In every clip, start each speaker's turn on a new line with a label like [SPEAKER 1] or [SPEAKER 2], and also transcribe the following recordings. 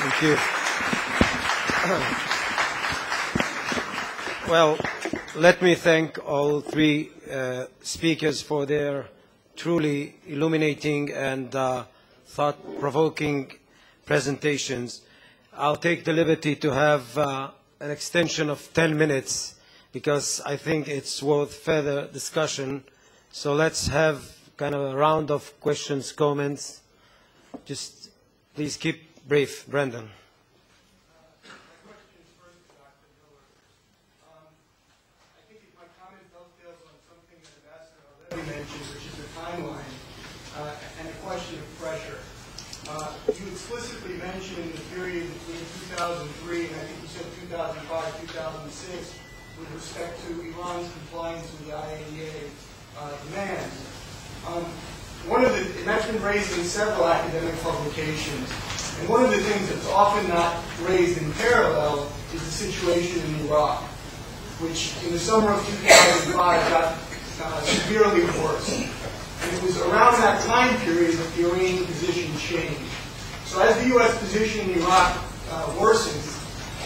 [SPEAKER 1] Thank you. Well, let me thank all three speakers for their truly illuminating and thought-provoking presentations. I'll take the liberty to have an extension of 10 minutes because I think it's worth further discussion. So let's have kind of a round of questions, comments. Just please keep brief. Brendan.
[SPEAKER 2] Mentioned, which is the timeline and a question of pressure. You explicitly mentioned the period between 2003 and I think you said 2005, 2006 with respect to Iran's compliance with the IAEA demands. And that's been raised in several academic publications. And one of the things that's often not raised in parallel is the situation in Iraq, which in the summer of 2005 got severely worse. And it was around that time period that the Iranian position changed. So as the U.S. position in Iraq worsens,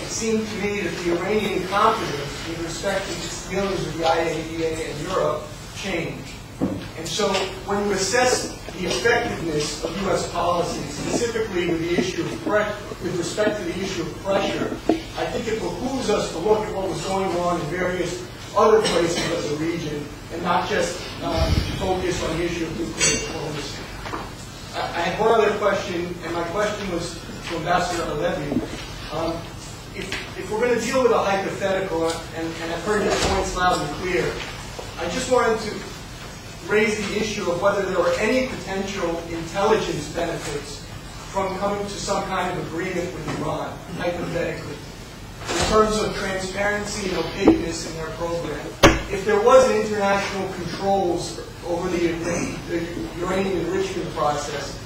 [SPEAKER 2] it seemed to me that the Iranian confidence with respect to its dealings with the IAEA and Europe changed. And so when you assess the effectiveness of U.S. policy, specifically with the issue of with respect to the issue of pressure, I think it behooves us to look at what was going on in various other places of the region and not just focus on the issue of nuclear diplomacy. I had one other question, and my question was to Ambassador Levy. If we're going to deal with a hypothetical, and I've heard your points loud and clear, I just wanted to raise the issue of whether there were any potential intelligence benefits from coming to some kind of agreement with Iran, hypothetically, in terms of transparency and opaqueness in their program. If there was an international controls over the uranium enrichment process,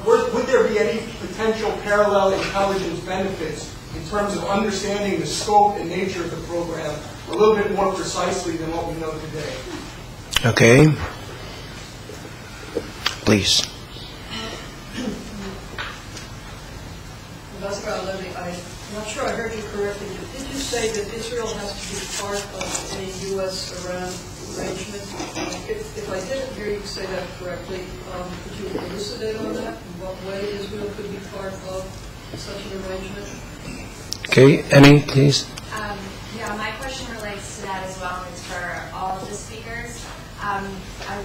[SPEAKER 2] would there be any potential parallel intelligence benefits in terms of understanding the scope and nature of the program a little bit more precisely than what we know today?
[SPEAKER 1] Okay. Please.
[SPEAKER 3] Ambassador Levy, I'm not sure I heard you correctly. Did you say that Israel has to be part of a U.S.-Iran arrangement? If I didn't hear you say that correctly, could you elucidate on that? In what way Israel could be part of such an arrangement?
[SPEAKER 1] Okay, Emmy, please.
[SPEAKER 4] Yeah, my question relates to that as well. It's for all of the speakers. I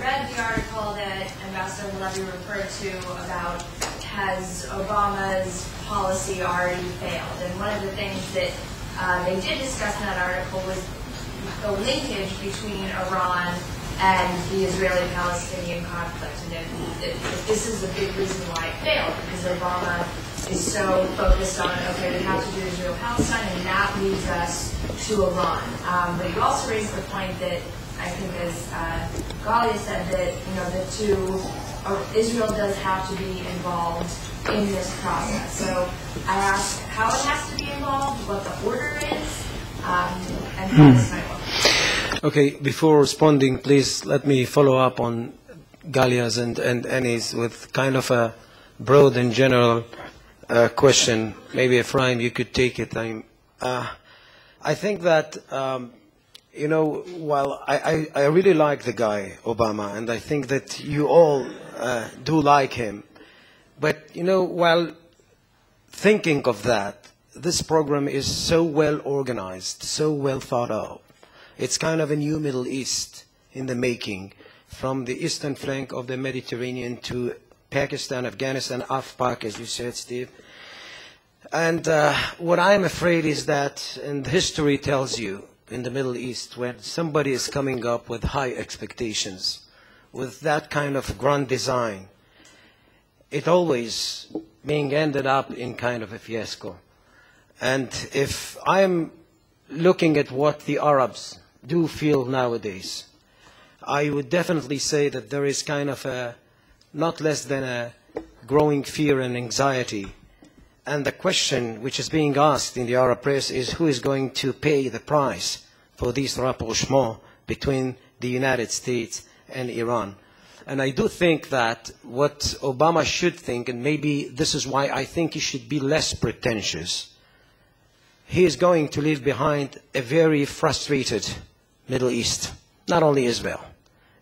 [SPEAKER 4] read the article that Ambassador Levy referred to about has Obama's policy already failed. And one of the things that they did discuss in that article was the linkage between Iran and the Israeli-Palestinian conflict. And that this is a big reason why it failed, because Obama is so focused on, okay, we have to do Israel-Palestine, and that leads us to Iran. But you also raised the point that I think, as Galia said, that Israel does have to be involved in this process. So I ask how it has to be involved, what the order is, and how this might work.
[SPEAKER 1] Okay, before responding, please let me follow up on Galia's and Annie's with kind of a broad and general question. Maybe Ephraim, you could take it. I think that while I really like the guy, Obama, and I think that you all do like him, but, while thinking of that, this program is so well organized, so well thought out. It's kind of a new Middle East in the making, from the eastern flank of the Mediterranean to Pakistan, Afghanistan, AfPak, as you said, Steve. And what I'm afraid is that, and history tells you, in the Middle East, when somebody is coming up with high expectations, with that kind of grand design, it always being ended up in kind of a fiasco. And if I'm looking at what the Arabs do feel nowadays, I would definitely say that there is kind of a, not less than a growing fear and anxiety. And the question which is being asked in the Arab press is who is going to pay the price for this rapprochement between the United States and Iran. And I do think that what Obama should think, and maybe this is why I think he should be less pretentious, he is going to leave behind a very frustrated Middle East, not only Israel.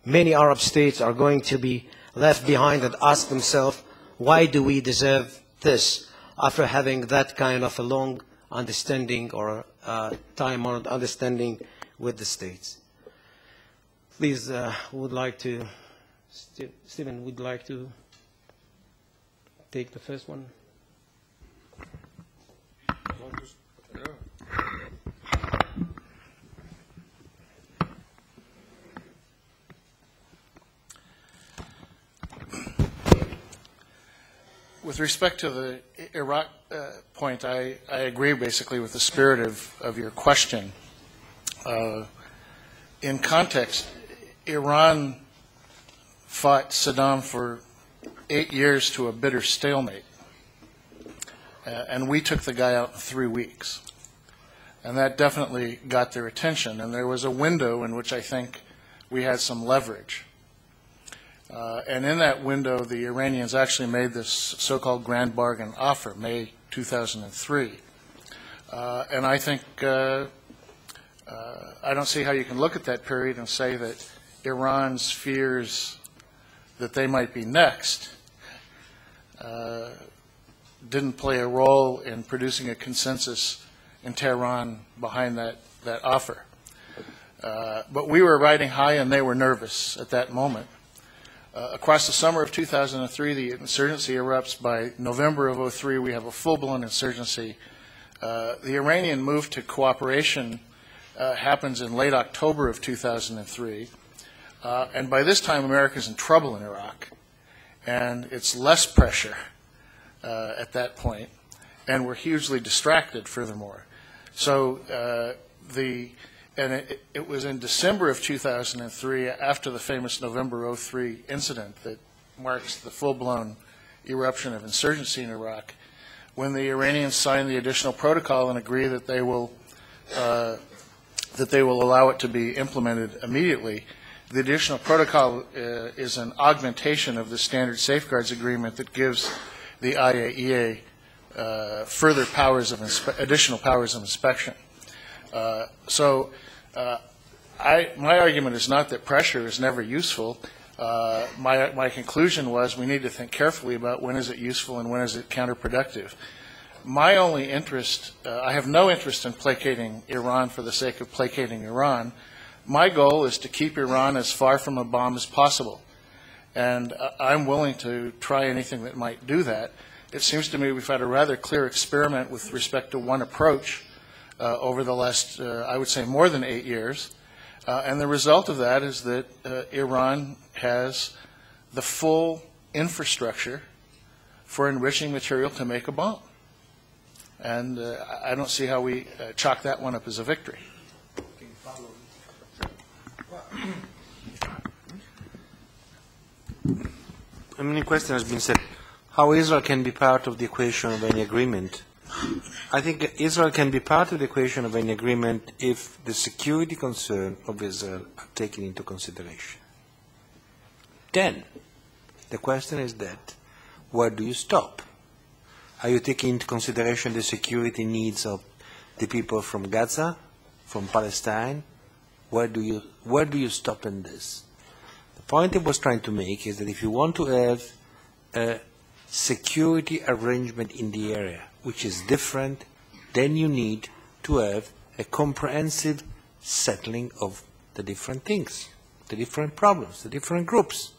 [SPEAKER 1] Many Arab states are going to be left behind and ask themselves, why do we deserve this after having that kind of a long understanding or time-honored understanding with the states? Please, would like to, Stephen, would like to take the first one?
[SPEAKER 5] With respect to the Iraq point, I agree basically with the spirit of your question. In context, Iran fought Saddam for 8 years to a bitter stalemate, and we took the guy out in 3 weeks. And that definitely got their attention, and there was a window in which I think we had some leverage. And in that window, the Iranians actually made this so-called grand bargain offer, May 2003. And I think, I don't see how you can look at that period and say that Iran's fears that they might be next didn't play a role in producing a consensus in Tehran behind that offer. But we were riding high and they were nervous at that moment. Across the summer of 2003, the insurgency erupts. By November of 2003, we have a full-blown insurgency. The Iranian move to cooperation happens in late October of 2003. And by this time, America's in trouble in Iraq. And it's less pressure at that point. And we're hugely distracted, furthermore. So it was in December of 2003, after the famous November 2003 incident that marks the full-blown eruption of insurgency in Iraq, when the Iranians signed the additional protocol and agree that they will allow it to be implemented immediately. The additional protocol is an augmentation of the Standard Safeguards Agreement that gives the IAEA further powers of additional powers of inspection. My argument is not that pressure is never useful. My conclusion was we need to think carefully about when is it useful and when is it counterproductive. My only interest, I have no interest in placating Iran for the sake of placating Iran. My goal is to keep Iran as far from a bomb as possible. And I'm willing to try anything that might do that. It seems to me we've had a rather clear experiment with respect to one approach over the last, I would say, more than 8 years. And the result of that is that Iran has the full infrastructure for enriching material to make a bomb. And I don't see how we chalk that one up as a victory.
[SPEAKER 6] A many question has been said. How Israel can be part of the equation of any agreement? I think Israel can be part of the equation of any agreement if the security concerns of Israel are taken into consideration. Then, the question is that, where do you stop? Are you taking into consideration the security needs of the people from Gaza, from Palestine? Where do you stop in this? The point I was trying to make is that if you want to have a security arrangement in the area which is different, then you need to have a comprehensive settling of the different things, the different problems, the different groups.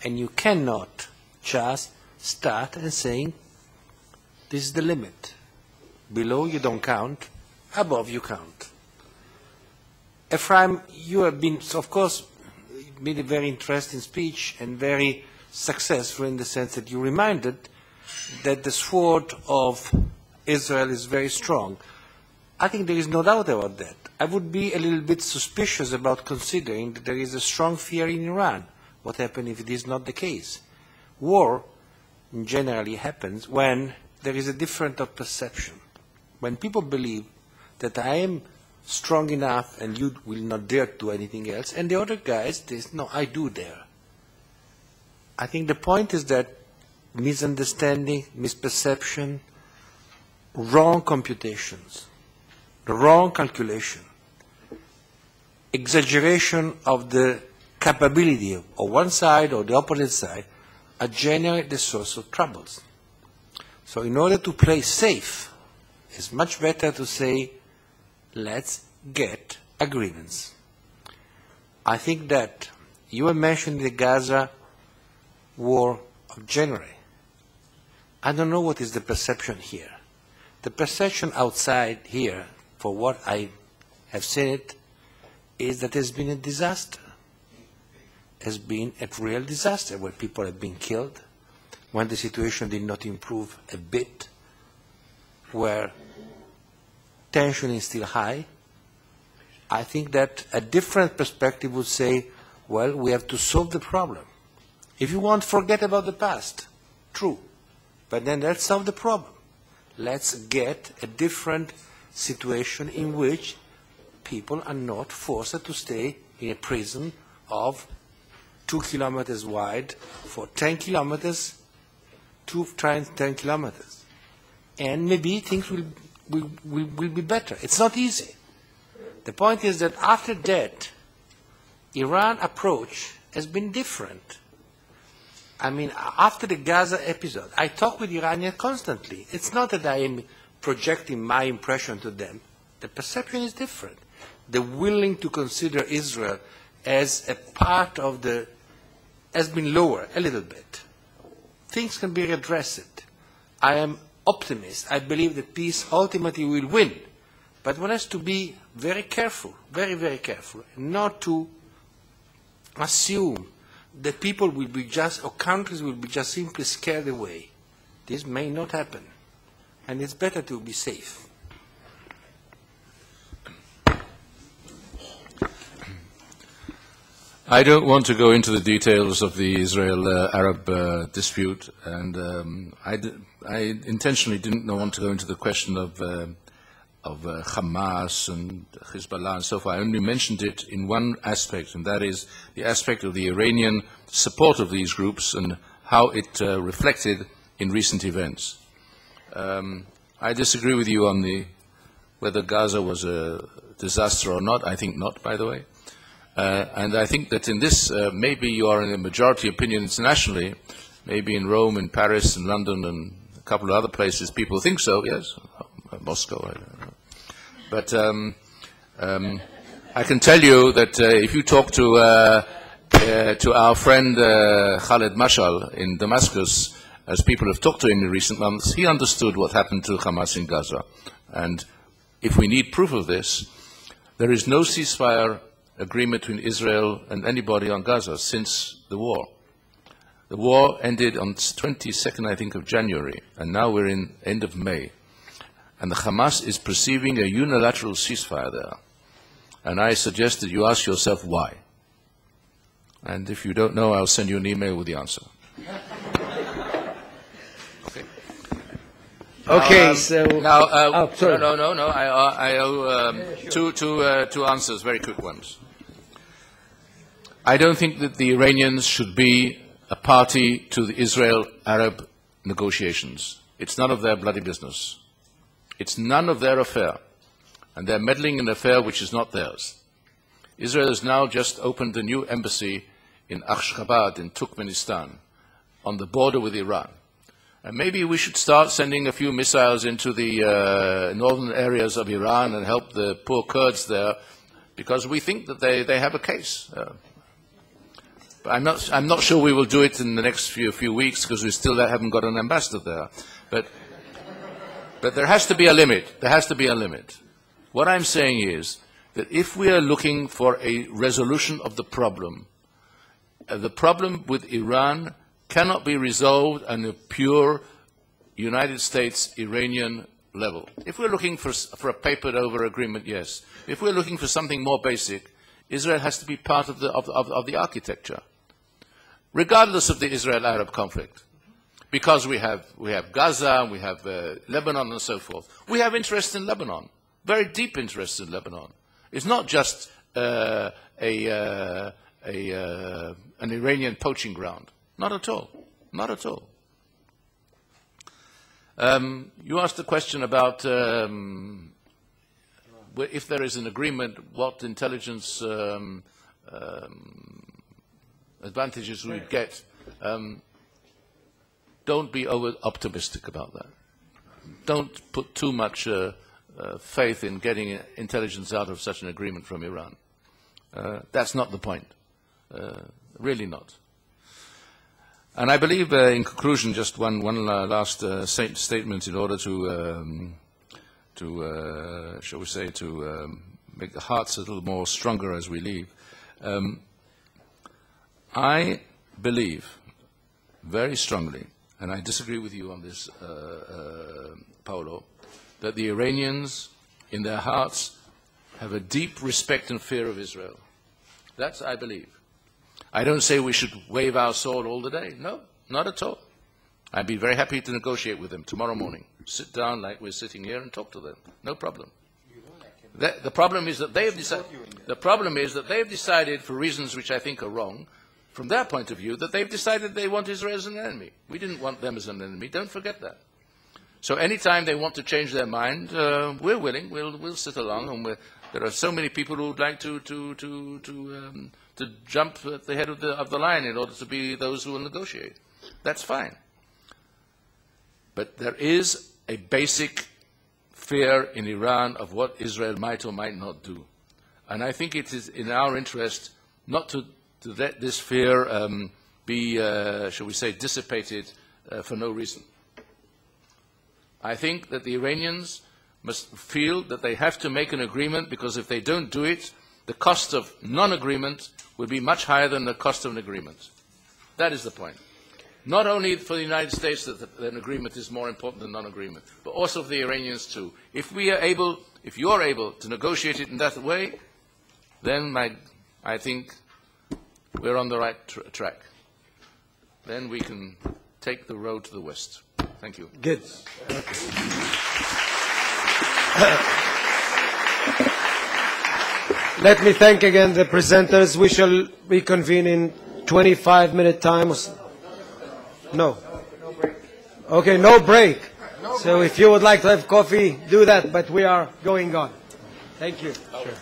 [SPEAKER 6] And you cannot just start and saying, this is the limit. Below you don't count, above you count. Ephraim, you have been, of course, made a very interesting speech and very successful in the sense that you reminded that the sword of Israel is very strong. I think there is no doubt about that. I would be a little bit suspicious about considering that there is a strong fear in Iran. What happens if it is not the case? War generally happens when there is a difference of perception. When people believe that I am strong enough and you will not dare to do anything else, and the other guys, no, I do dare. I think the point is that misunderstanding, misperception, wrong computations, wrong calculation, exaggeration of the capability of one side or the opposite side are generally the source of troubles. So in order to play safe, it's much better to say, let's get agreements. I think that you were mentioning the Gaza war of January. I don't know what is the perception here. The perception outside here, for what I have seen it, is that there's been a disaster. Has been a real disaster where people have been killed, when the situation did not improve a bit, where tension is still high. I think that a different perspective would say, well, we have to solve the problem. If you want, forget about the past. True. But then let's solve the problem. Let's get a different situation in which people are not forced to stay in a prison of 2 kilometers wide for 10 kilometers, 2 times 10 kilometers. And maybe things will be better. It's not easy. The point is that after that, Iran approach has been different. I mean, after the Gaza episode, I talk with Iranians constantly. It's not that I am projecting my impression to them. The perception is different. They're willing to consider Israel as a part of the, has been lower a little bit. Things can be redressed. I am optimist. I believe that peace ultimately will win. But one has to be very careful, very, very careful, not to assume that people will be just, or countries will be just simply scared away. This may not happen. And it's better to be safe.
[SPEAKER 7] I don't want to go into the details of the Israel-Arab dispute, and I intentionally didn't want to go into the question of Hamas and Hezbollah and so forth. I only mentioned it in one aspect, and that is the aspect of the Iranian support of these groups and how it reflected in recent events. I disagree with you on whether Gaza was a disaster or not. I think not, by the way. And I think that in this, maybe you are in a majority opinion internationally, maybe in Rome and Paris and London and a couple of other places, people think so, yes, Moscow, I don't know. But I can tell you that if you talk to our friend Khaled Mashal in Damascus, as people have talked to him in recent months, he understood what happened to Hamas in Gaza. And if we need proof of this, there is no ceasefire agreement between Israel and anybody on Gaza since the war. The war ended on 22nd, I think, of January, and now we're in end of May. And the Hamas is perceiving a unilateral ceasefire there. And I suggest that you ask yourself why. And if you don't know, I'll send you an email with the answer. Okay.
[SPEAKER 1] Okay, so...
[SPEAKER 7] Now,
[SPEAKER 1] sorry.
[SPEAKER 7] No. I owe two answers, very quick ones. I don't think that the Iranians should be a party to the Israel-Arab negotiations. It's none of their bloody business. It's none of their affair. And they're meddling in an affair which is not theirs. Israel has now just opened a new embassy in Ashgabat in Turkmenistan on the border with Iran. And maybe we should start sending a few missiles into the northern areas of Iran and help the poor Kurds there, because we think that they have a case. But I'm not sure we will do it in the next few weeks, because we still haven't got an ambassador there. But there has to be a limit. There has to be a limit. What I'm saying is that if we are looking for a resolution of the problem with Iran cannot be resolved on a pure United States-Iranian level. If we're looking for a papered-over agreement, yes. If we're looking for something more basic, Israel has to be part of the architecture, regardless of the Israel-Arab conflict. Because we have Gaza, we have Lebanon and so forth. We have interest in Lebanon, very deep interest in Lebanon. It's not just an Iranian poaching ground. Not at all. Not at all. You asked a question about if there is an agreement, what intelligence advantages we get. Don't be over-optimistic about that. Don't put too much faith in getting intelligence out of such an agreement from Iran. That's not the point. Really not. And I believe, in conclusion, just one last statement in order to shall we say, to make the hearts a little more stronger as we leave. I believe very strongly, and I disagree with you on this, Paolo, that the Iranians, in their hearts, have a deep respect and fear of Israel. That's, I believe. I don't say we should wave our sword all the day. No, not at all. I'd be very happy to negotiate with them tomorrow morning. Sit down like we're sitting here and talk to them. No problem. The problem is that they have decided. The problem is that they have decided, for reasons which I think are wrong, from their point of view, that they've decided they want Israel as an enemy. We didn't want them as an enemy. Don't forget that. So any time they want to change their mind, we're willing. We'll sit along, and there are so many people who would like to jump at the head of the line in order to be those who will negotiate. That's fine. But there is a basic fear in Iran of what Israel might or might not do. And I think it is in our interest not to let this fear be, shall we say, dissipated for no reason. I think that the Iranians must feel that they have to make an agreement, because if they don't do it, the cost of non-agreement will be much higher than the cost of an agreement. That is the point. Not only for the United States that an agreement is more important than non-agreement, but also for the Iranians too. If you are able to negotiate it in that way, then I think we're on the right track. Then we can take the road to the west. Thank you.
[SPEAKER 1] Good. Let me thank again the presenters. We shall reconvene in 25-minute time. No. Okay, no break. So if you would like to have coffee, do that, but we are going on. Thank you. Sure.